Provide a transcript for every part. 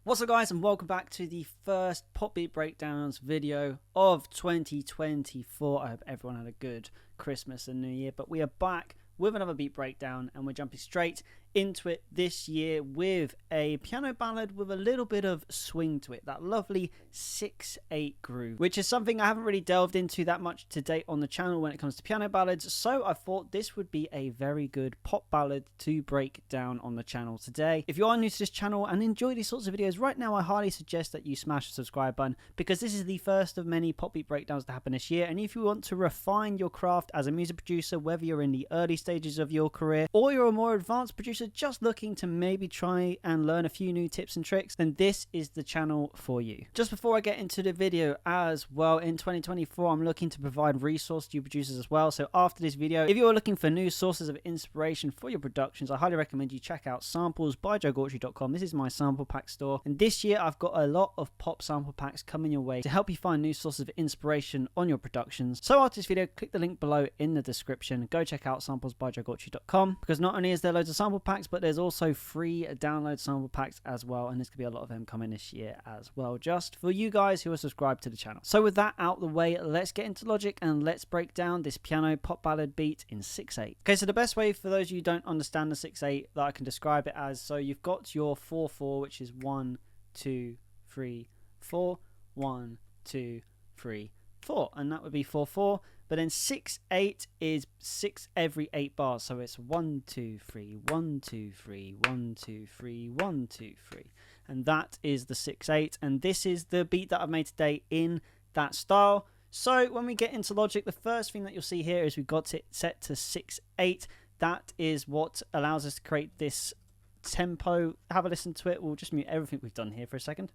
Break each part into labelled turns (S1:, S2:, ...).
S1: What's up guys, and welcome back to the first Pop Beat Breakdowns video of 2024. I hope everyone had a good Christmas and New Year, but we are back with another beat breakdown and we're jumping straight into it this year with a piano ballad with a little bit of swing to it, that lovely 6/8 groove, which is something I haven't really delved into that much to date on the channel when it comes to piano ballads, so I thought this would be a very good pop ballad to break down on the channel today. If you are new to this channel and enjoy these sorts of videos right now, I highly suggest that you smash the subscribe button, because this is the first of many pop beat breakdowns to happen this year. And if you want to refine your craft as a music producer, whether you're in the early stages of your career or you're a more advanced producer just looking to maybe try and learn a few new tips and tricks, then this is the channel for you. Just before I get into the video as well, in 2024 I'm looking to provide resource to you producers as well. So after this video, if you're looking for new sources of inspiration for your productions, I highly recommend you check out samples by joegortry.com. This is my sample pack store, and this year I've got a lot of pop sample packs coming your way to help you find new sources of inspiration on your productions. So after this video, click the link below in the description, go check out samples by joegortry.com, because not only is there loads of sample packs, but there's also free download sample packs as well, and there's gonna be a lot of them coming this year as well, just for you guys who are subscribed to the channel. So with that out the way, let's get into logic and let's break down this piano pop ballad beat in 6/8. Okay, so the best way for those of you who don't understand the 6/8 that I can describe it as, so you've got your 4/4, which is 1 2 3 4, 1 2 3 4, and that would be 4/4. But then 6/8 is 6 every 8 bars, so it's 1 2 3 1 2 3 1 2 3 1 2 3, and that is the 6/8. And this is the beat that I've made today in that style. So when we get into logic, the first thing that you'll see here is we've got it set to 6/8. That is what allows us to create this tempo. Have a listen to it. We'll just mute everything we've done here for a second.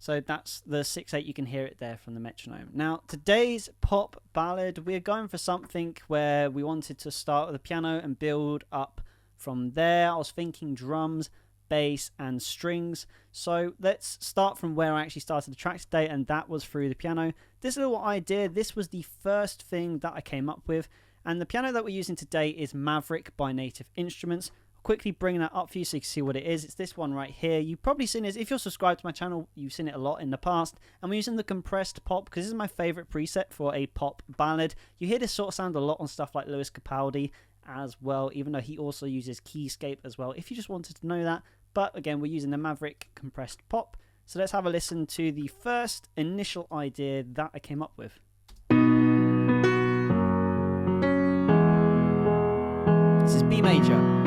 S1: So that's the 6/8, you can hear it there from the metronome. Now, today's pop ballad, we're going for something where we wanted to start with the piano and build up from there. I was thinking drums, bass, and strings. So let's start from where I actually started the track today, and that was through the piano. This little idea, this was the first thing that I came up with, and the piano that we're using today is Maverick by Native Instruments. Quickly bringing that up for you so you can see what it is. It's this one right here. You've probably seen it, if you're subscribed to my channel, you've seen it a lot in the past. And we're using the compressed pop because this is my favorite preset for a pop ballad. You hear this sort of sound a lot on stuff like Lewis Capaldi as well, even though he also uses keyscape as well, if you just wanted to know that. But again, we're using the Maverick compressed pop. So let's have a listen to the first initial idea that I came up with. This is B major.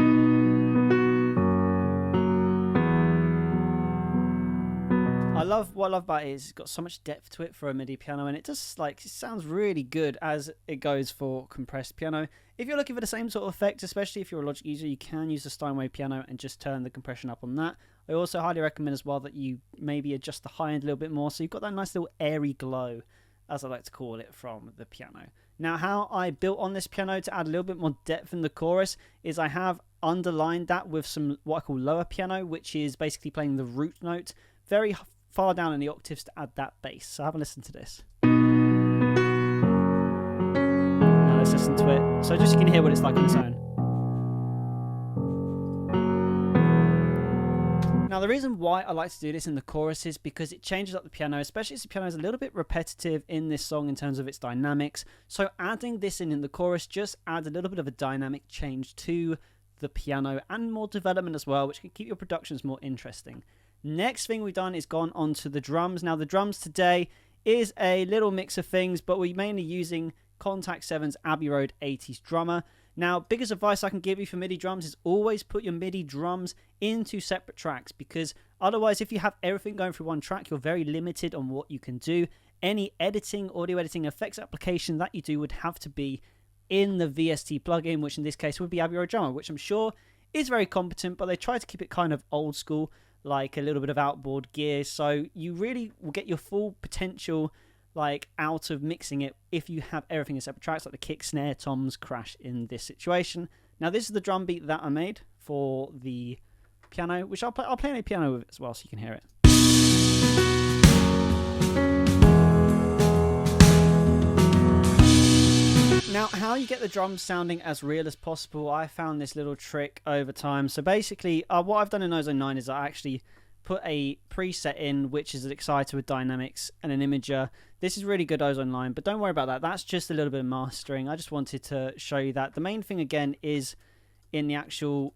S1: What I love about it is it's got so much depth to it for a MIDI piano, and it just it sounds really good as it goes for compressed piano. If you're looking for the same sort of effect, especially if you're a Logic user, you can use the Steinway piano and just turn the compression up on that. I also highly recommend as well that you maybe adjust the high end a little bit more, so you've got that nice little airy glow, as I like to call it, from the piano. Now, how I built on this piano to add a little bit more depth in the chorus is I have underlined that with some what I call lower piano, which is basically playing the root note very far down in the octaves to add that bass. So have a listen to this. Now let's listen to it. So just so you can hear what it's like on its own. Now the reason why I like to do this in the chorus is because it changes up the piano, especially as the piano is a little bit repetitive in this song in terms of its dynamics. So adding this in the chorus just adds a little bit of a dynamic change to the piano and more development as well, which can keep your productions more interesting. Next thing we've done is gone on to the drums. Now the drums today is a little mix of things, but we're mainly using Contact 7's Abbey Road 80s drummer. Now, biggest advice I can give you for MIDI drums is always put your MIDI drums into separate tracks, because otherwise if you have everything going through one track, you're very limited on what you can do. Any editing, audio editing, effects application that you do would have to be in the VST plugin, which in this case would be Abbey Road drummer, which I'm sure is very competent, but they try to keep it kind of old school, like a little bit of outboard gear, so you really will get your full potential out of mixing it if you have everything in separate tracks, like the kick, snare, toms, crash in this situation. Now this is the drum beat that I made for the piano, which I'll play on a piano with it as well so you can hear it. Now, how you get the drums sounding as real as possible, I found this little trick over time. So basically, what I've done in Ozone 9 is I actually put a preset in, which is an exciter with dynamics and an imager. This is really good Ozone 9, but don't worry about that. That's just a little bit of mastering. I just wanted to show you that. The main thing, again, is in the actual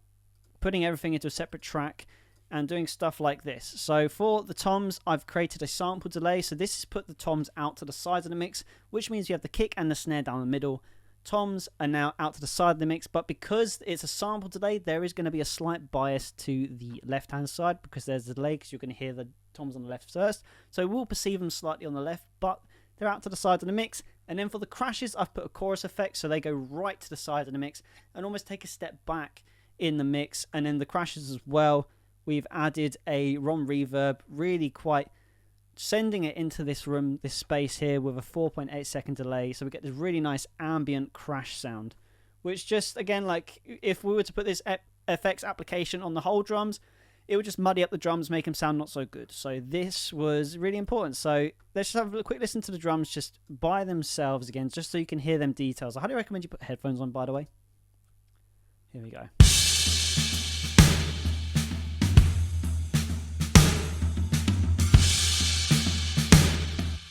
S1: putting everything into a separate track and doing stuff like this. So for the toms, I've created a sample delay. So this has put the toms out to the sides of the mix, which means you have the kick and the snare down the middle. Toms are now out to the side of the mix, but because it's a sample delay, there is going to be a slight bias to the left-hand side because there's a delay, because you're going to hear the toms on the left first. So we'll perceive them slightly on the left, but they're out to the side of the mix. And then for the crashes, I've put a chorus effect, so they go right to the side of the mix and almost take a step back in the mix. And then the crashes as well, we've added a ROM reverb, really quite sending it into this room, this space here, with a 4.8 second delay. So we get this really nice ambient crash sound, which just, again, like if we were to put this FX application on the whole drums, it would just muddy up the drums, make them sound not so good. So this was really important. So let's just have a quick listen to the drums just by themselves again, just so you can hear them details. I highly recommend you put headphones on, by the way. Here we go.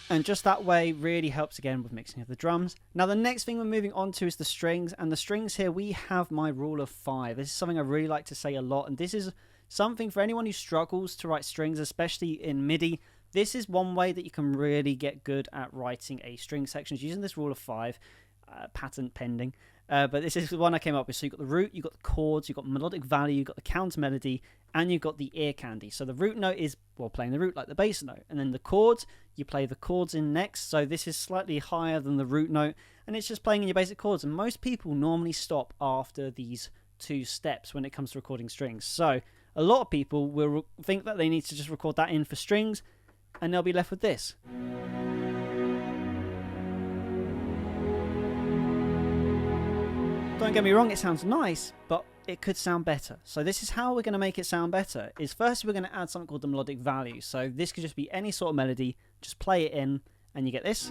S1: And just that way really helps again with mixing of the drums. Now the next thing we're moving on to is the strings. And the strings here, we have my rule of 5. This is something I really like to say a lot. And this is something for anyone who struggles to write strings, especially in MIDI. This is one way that you can really get good at writing a string section, using this rule of 5, patent pending. But this is the one I came up with. So you've got the root, you've got the chords, you've got melodic value, you've got the counter melody, and you've got the ear candy. So the root note is, well, playing the root like the bass note. And then the chords, you play the chords in next. So this is slightly higher than the root note, and it's just playing in your basic chords. And most people normally stop after these 2 steps when it comes to recording strings. So a lot of people will think that they need to just record that in for strings, and they'll be left with this. Don't get me wrong, it sounds nice, but it could sound better. So this is how we're going to make it sound better. Is first we're going to add something called the melodic value. So this could just be any sort of melody, just play it in, and you get this.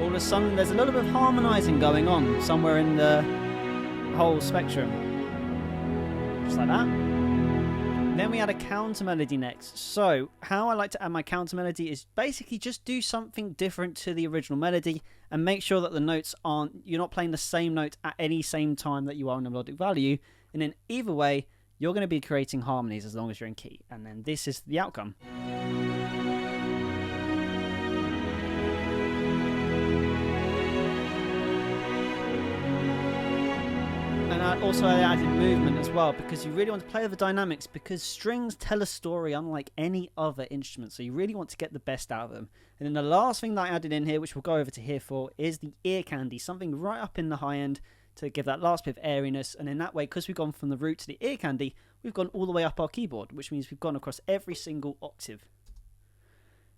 S1: All of a sudden there's a little bit of harmonizing going on somewhere in the whole spectrum. Just like that. Then we add a counter melody next. So how I like to add my counter melody is basically just do something different to the original melody and make sure that the notes aren't, you're not playing the same note at any same time that you are in the melodic value. And then either way, you're going to be creating harmonies as long as you're in key. And then this is the outcome. And I also added movement as well, because you really want to play with the dynamics, because strings tell a story unlike any other instrument, so you really want to get the best out of them. And then the last thing that I added in here, which we'll go over to here for, is the ear candy, something right up in the high end to give that last bit of airiness. And in that way, because we've gone from the root to the ear candy, we've gone all the way up our keyboard, which means we've gone across every single octave.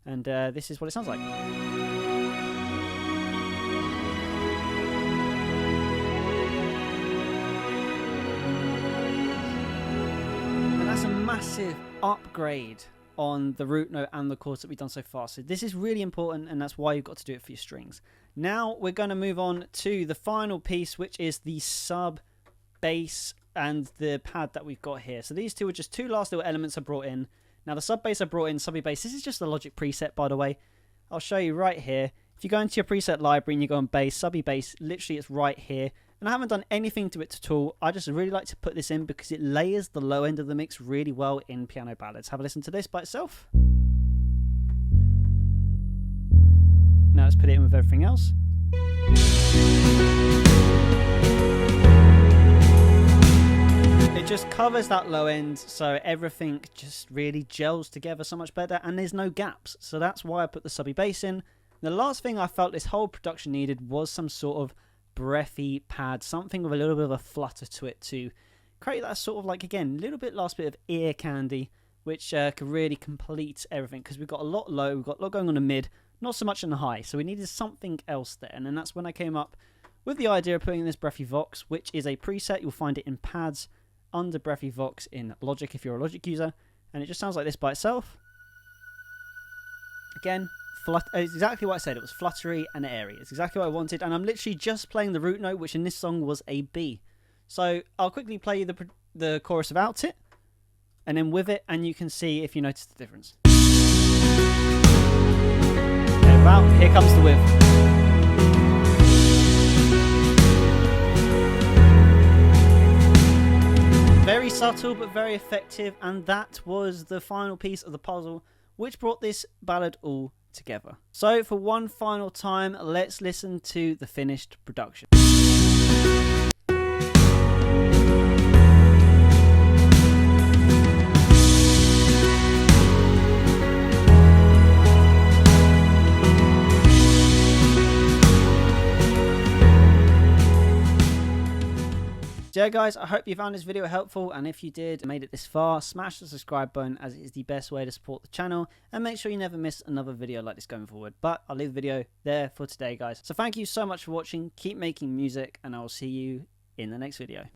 S1: And this is what it sounds like. That's a massive upgrade on the root note and the chords that we've done so far. So this is really important, and that's why you've got to do it for your strings. Now we're going to move on to the final piece, which is the sub bass and the pad that we've got here. So these two are just 2 last little elements I brought in. Now the sub bass I brought in, subby bass, this is just the Logic preset, by the way. I'll show you right here. If you go into your preset library and you go on bass, subby bass, literally it's right here. And I haven't done anything to it at all. I just really like to put this in because it layers the low end of the mix really well in piano ballads. Have a listen to this by itself. Now let's put it in with everything else. It just covers that low end, so everything just really gels together so much better, and there's no gaps. So that's why I put the subby bass in. The last thing I felt this whole production needed was some sort of breathy pad, something with a little bit of a flutter to it to create that sort of, like, again, little bit last bit of ear candy, which could really complete everything, because we've got a lot low, we've got a lot going on in the mid, not so much in the high, so we needed something else there. And then that's when I came up with the idea of putting in this breathy vox, which is a preset. You'll find it in pads under breathy vox in Logic if you're a Logic user, and it just sounds like this by itself. Again, exactly what I said. It was fluttery and airy. It's exactly what I wanted, and I'm literally just playing the root note, which in this song was a B. So I'll quickly play the chorus without it, and then with it, and you can see if you notice the difference. Okay, well, here comes the with. Very subtle but very effective, and that was the final piece of the puzzle which brought this ballad all together. So for one final time, let's listen to the finished production. So yeah guys, I hope you found this video helpful, and if you did, made it this far, smash the subscribe button as it is the best way to support the channel, and make sure you never miss another video like this going forward. But I'll leave the video there for today guys. So thank you so much for watching, keep making music, and I will see you in the next video.